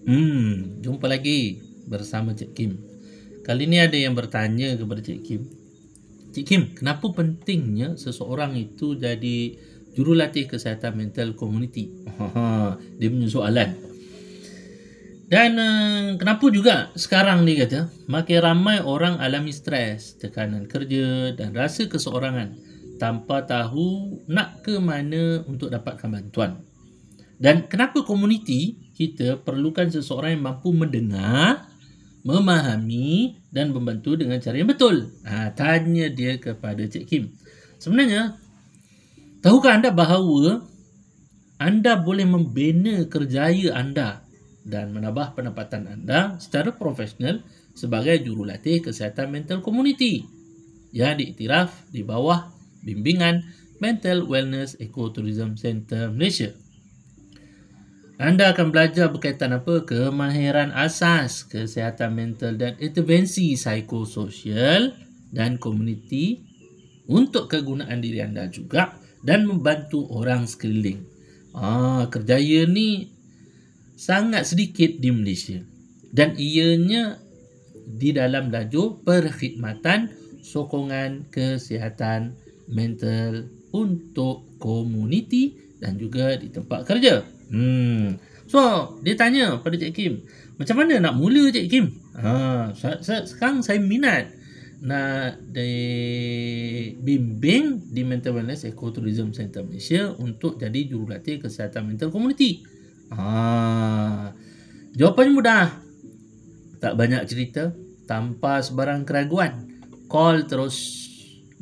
Jumpa lagi bersama Cik Kim. Kali ni ada yang bertanya kepada Cik Kim. Cik Kim, kenapa pentingnya seseorang itu jadi jurulatih kesihatan mental komuniti? Dia punya soalan. Dan kenapa juga sekarang ni kata makin ramai orang alami stres, tekanan kerja dan rasa keseorangan tanpa tahu nak ke mana untuk dapatkan bantuan. Dan kenapa komuniti kita perlukan seseorang yang mampu mendengar, memahami dan membantu dengan cara yang betul? Tanya dia kepada Cik Kim. Sebenarnya, tahukah anda bahawa anda boleh membina kerjaya anda dan menambah pendapatan anda secara profesional sebagai jurulatih kesihatan mental komuniti yang diiktiraf di bawah bimbingan Mental Wellness Ecotourism Center Malaysia. Anda akan belajar berkaitan apa? Kemahiran asas kesihatan mental dan intervensi psikososial dan komuniti untuk kegunaan diri anda juga dan membantu orang sekeliling. Kerjaya ni sangat sedikit di Malaysia dan ianya di dalam lajur perkhidmatan sokongan kesihatan mental untuk komuniti dan juga di tempat kerja. So, dia tanya pada Cik Kim, macam mana nak mula Cik Kim? Sekarang saya minat nak dibimbing di Mental Wellness Ecotourism Center Malaysia untuk jadi jurulatih kesihatan mental komuniti. Jawapannya mudah. Tak banyak cerita, tanpa sebarang keraguan. Call terus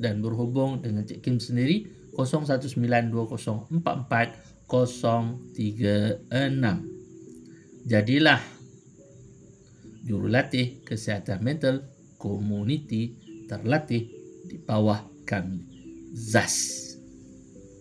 dan berhubung dengan Cik Kim sendiri 0192044036. Jadilah jurulatih kesihatan mental komuniti terlatih di bawah kami. ZAS.